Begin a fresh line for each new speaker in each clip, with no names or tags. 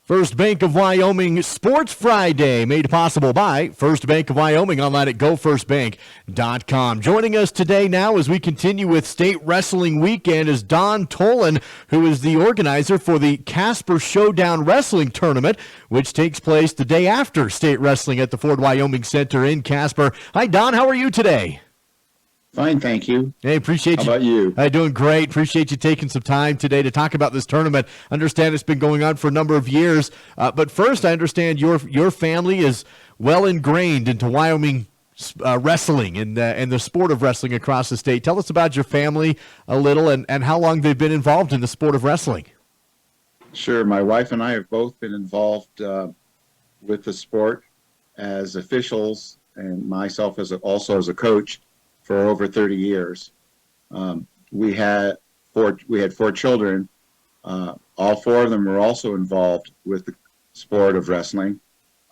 First Bank of Wyoming Sports Friday, made possible by First Bank of Wyoming, online at gofirstbank.com. Joining us today now as we continue with State Wrestling Weekend is Don Tolin, who is the organizer for the Casper Showdown Wrestling Tournament, which takes place the day after State Wrestling at the Ford Wyoming Center in Casper. Hi, Don. How are you today?
Fine, thank you.
Hey, appreciate you.
How about you?
Doing great. Appreciate you taking some time today to talk about this tournament. Understand it's been going on for a number of years. But first, I understand your family is well ingrained into Wyoming wrestling and the sport of wrestling across the state. Tell us about your family a little and how long they've been involved in the sport of wrestling.
Sure. My wife and I have both been involved with the sport as officials, and myself also as a coach for over 30 years. We had four children. All four of them were also involved with the sport of wrestling.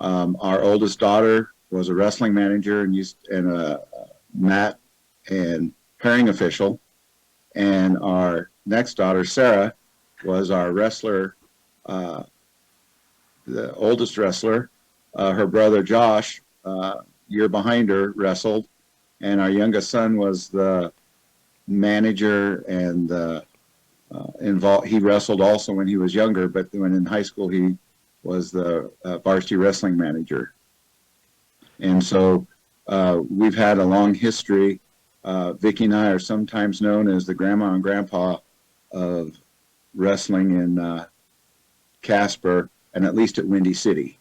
Our oldest daughter was a wrestling manager and a mat and pairing official. And our next daughter, Sarah, was our wrestler, the oldest wrestler. Her brother, Josh, year behind her, wrestled. And our youngest son was the manager and involved. He wrestled also when he was younger, but when in high school he was the varsity wrestling manager. And so we've had a long history. Vicki and I are sometimes known as the grandma and grandpa of wrestling in Casper, and at least at Windy City.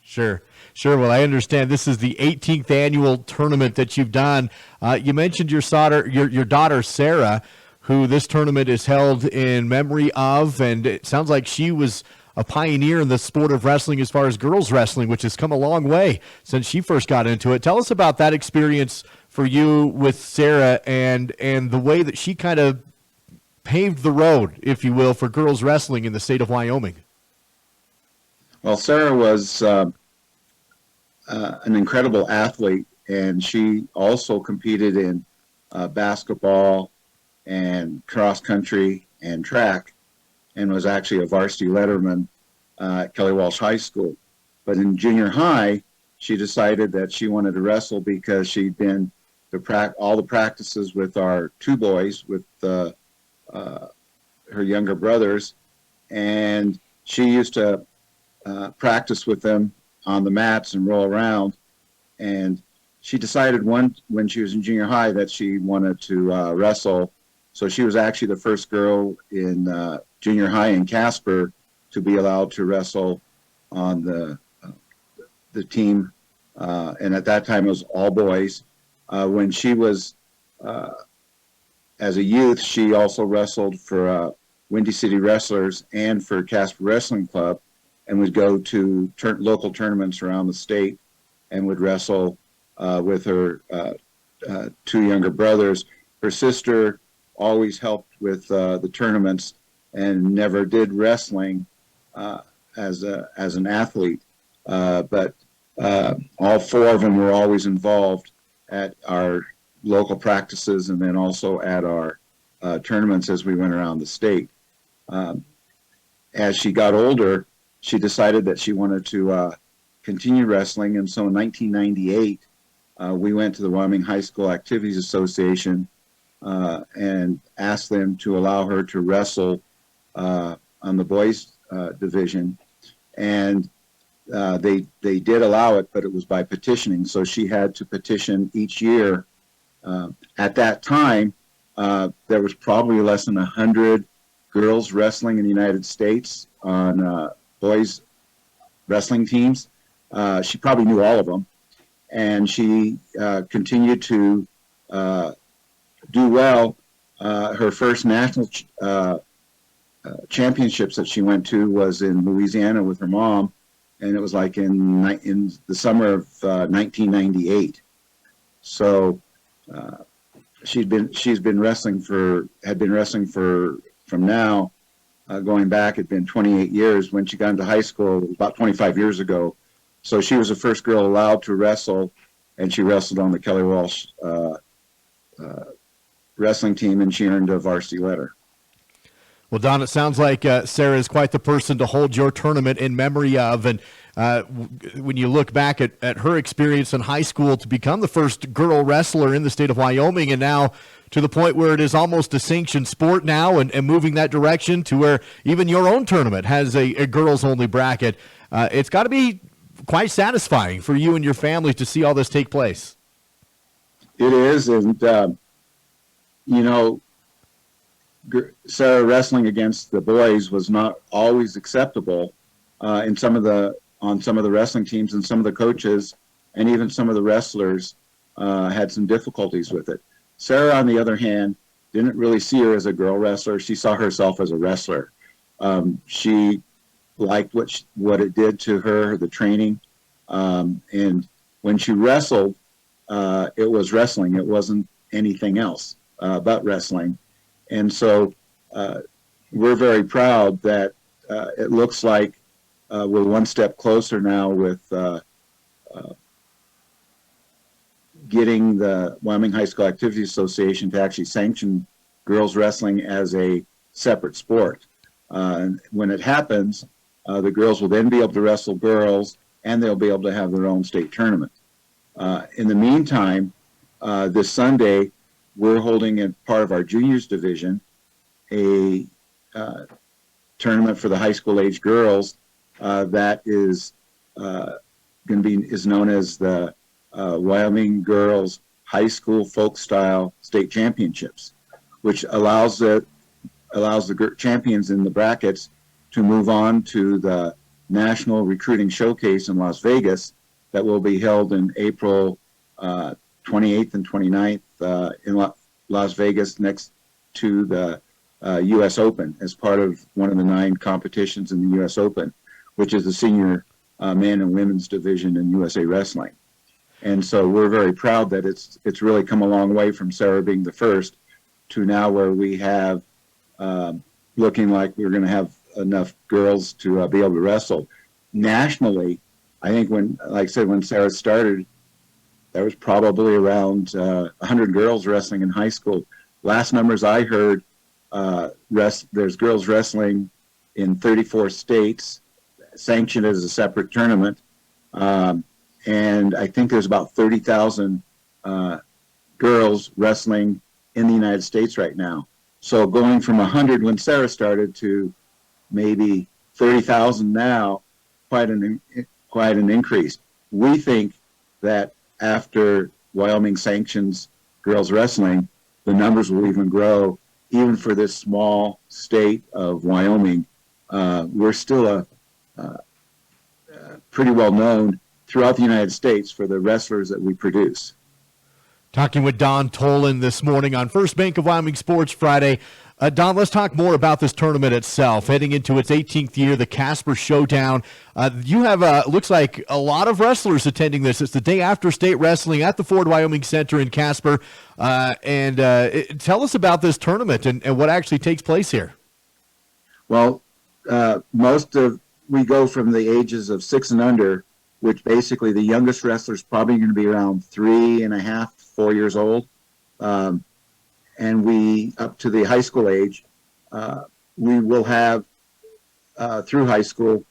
Sure. Well, I understand this is the 18th annual tournament that you've done. You mentioned your daughter, Sarah, who this tournament is held in memory of, and it sounds like she was a pioneer in the sport of wrestling as far as girls wrestling, which has come a long way since she first got into it. Tell us about that experience for you with Sarah and the way that she kind of paved the road, if you will, for girls wrestling in the state of Wyoming.
Well, Sarah was an incredible athlete, and she also competed in basketball and cross country and track, and was actually a varsity letterman at Kelly Walsh High School. But in junior high, she decided that she wanted to wrestle because she'd been to all the practices with our two boys, with her younger brothers, and she used to practice with them on the mats and roll around. And she decided when she was in junior high that she wanted to wrestle. So she was actually the first girl in junior high in Casper to be allowed to wrestle on the team. And at that time it was all boys. When she was as a youth, she also wrestled for Windy City Wrestlers and for Casper Wrestling Club, and would go to local tournaments around the state and would wrestle with her two younger brothers. Her sister always helped with the tournaments and never did wrestling as an athlete. But all four of them were always involved at our local practices and then also at our tournaments as we went around the state. As she got older, she decided that she wanted to continue wrestling, and so in 1998, we went to the Wyoming High School Activities Association and asked them to allow her to wrestle on the boys division, and they did allow it, but it was by petitioning, so she had to petition each year. At that time, there was probably less than 100 girls wrestling in the United States on boys wrestling teams. She probably knew all of them, and she continued to do well. Her first national championships that she went to was in Louisiana with her mom, and it was like in the summer of 1998. So had been wrestling from now. Going back, had been 28 years. When she got into high school, it was about 25 years ago. So she was the first girl allowed to wrestle, and she wrestled on the Kelly Walsh wrestling team, and she earned a varsity letter.
Well, Don, it sounds like Sarah is quite the person to hold your tournament in memory of. And when you look back at her experience in high school to become the first girl wrestler in the state of Wyoming, and now to the point where it is almost a sanctioned sport now, and moving that direction to where even your own tournament has a girls-only bracket, it's got to be quite satisfying for you and your family to see all this take place.
It is, and you know, Sarah wrestling against the boys was not always acceptable on some of the wrestling teams, and some of the coaches and even some of the wrestlers had some difficulties with it. Sarah, on the other hand, didn't really see her as a girl wrestler. She saw herself as a wrestler. She liked what it did to her, the training, and when she wrestled, it was wrestling. It wasn't anything else but wrestling. And so we're very proud that it looks like we're one step closer now with getting the Wyoming High School Activity Association to actually sanction girls wrestling as a separate sport. And when it happens, the girls will then be able to wrestle girls, and they'll be able to have their own state tournament. In the meantime, this Sunday, we're holding in part of our juniors division a tournament for the high school age girls that is is known as the Wyoming Girls High School Folk Style State Championships, which allows the champions in the brackets to move on to the National Recruiting Showcase in Las Vegas that will be held in April 28th and 29th in Las Vegas, next to the U.S. Open, as part of one of the 9 competitions in the U.S. Open, which is the senior men and women's division in USA Wrestling. And so we're very proud that it's really come a long way from Sarah being the first to now where we have looking like we're going to have enough girls to be able to wrestle. Nationally, I think when Sarah started, there was probably around 100 girls wrestling in high school. Last numbers I heard, there's girls wrestling in 34 states, sanctioned as a separate tournament. And I think there's about 30,000 girls wrestling in the United States right now. So going from 100 when Sarah started to maybe 30,000 now, quite an increase. We think that after Wyoming sanctions girls wrestling, the numbers will even grow, even for this small state of Wyoming. We're still pretty well known throughout the United States for the wrestlers that we produce.
Talking with Don Tolin this morning on First Bank of Wyoming Sports Friday. Don, let's talk more about this tournament itself. Heading into its 18th year, the Casper Showdown. You have, looks like, a lot of wrestlers attending this. It's the day after state wrestling at the Ford Wyoming Center in Casper. Tell us about this tournament and what actually takes place here.
Well, we go from the ages of 6 and under, which basically the youngest wrestler is probably going to be around 3.5, 4 years old. And we, up to the high school age, we will have, through high school,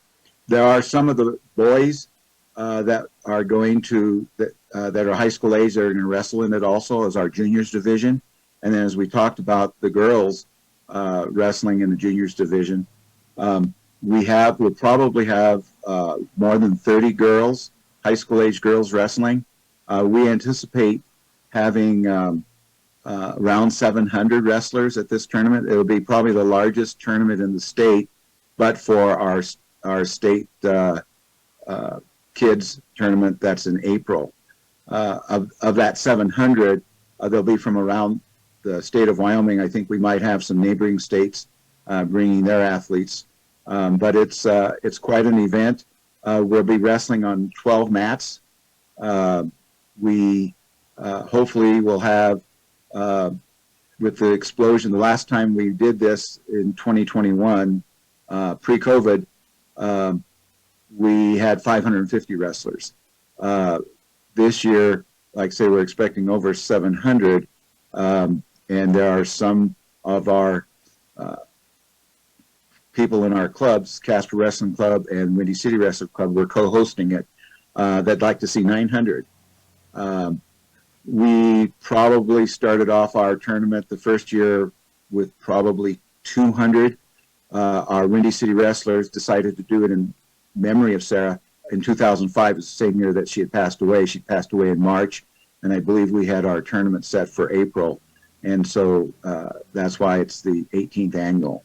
there are some of the boys that are going to, that are high school age, that are going to wrestle in it also as our juniors division. And then as we talked about the girls wrestling in the juniors division, we'll probably have more than 30 girls, high school age girls wrestling. We anticipate having around 700 wrestlers at this tournament. It will be probably the largest tournament in the state, but for our state kids tournament that's in April. Of that 700, they'll be from around the state of Wyoming. I think we might have some neighboring states bringing their athletes, but it's quite an event. We'll be wrestling on 12 mats. We hopefully will have, with the explosion, the last time we did this in 2021, pre-COVID, we had 550 wrestlers. This year, like I say, we're expecting over 700, and there are some of our people in our clubs, Casper Wrestling Club and Windy City Wrestling Club, were co-hosting it, that'd like to see 900. We probably started off our tournament the first year with probably 200. Our Windy City Wrestlers decided to do it in memory of Sarah. In 2005, it was the same year that she had passed away. She passed away in March, and I believe we had our tournament set for April. And so that's why it's the 18th annual.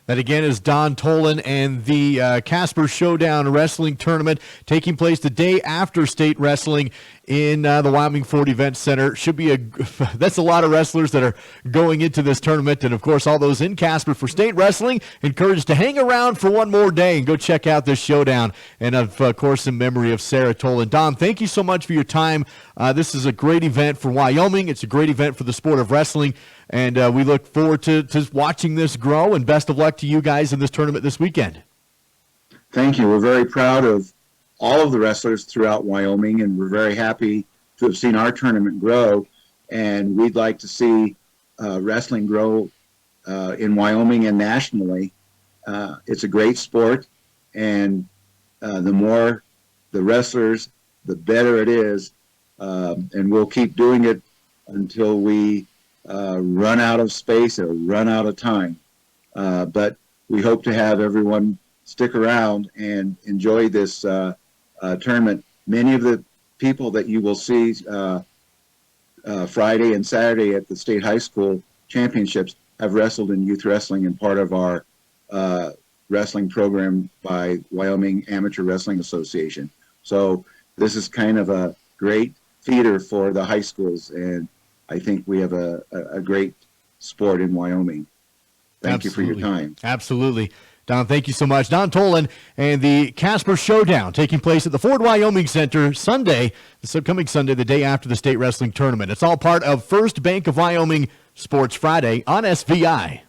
That again is Don Tolin and the Casper Showdown Wrestling Tournament taking place the day after state wrestling in the Wyoming Ford Event Center. Should be that's a lot of wrestlers that are going into this tournament, and of course all those in Casper for state wrestling encouraged to hang around for one more day and go check out this showdown. And of course in memory of Sarah Tolin. Don, thank you so much for your time. This is a great event for Wyoming. It's a great event for the sport of wrestling. And we look forward to watching this grow, and best of luck to you guys in this tournament this weekend.
Thank you. We're very proud of all of the wrestlers throughout Wyoming, and we're very happy to have seen our tournament grow. And we'd like to see wrestling grow in Wyoming and nationally. It's a great sport, and the more the wrestlers, the better it is. And we'll keep doing it until we run out of space or run out of time. But we hope to have everyone stick around and enjoy this tournament. Many of the people that you will see Friday and Saturday at the state high school championships have wrestled in youth wrestling and part of our wrestling program by Wyoming Amateur Wrestling Association. So this is kind of a great feeder for the high schools, and I think we have a great sport in Wyoming. Thank you for your time.
Absolutely. Don, thank you so much. Don Tolin and the Casper Showdown taking place at the Ford Wyoming Center Sunday, this upcoming Sunday, the day after the state wrestling tournament. It's all part of First Bank of Wyoming Sports Friday on SVI.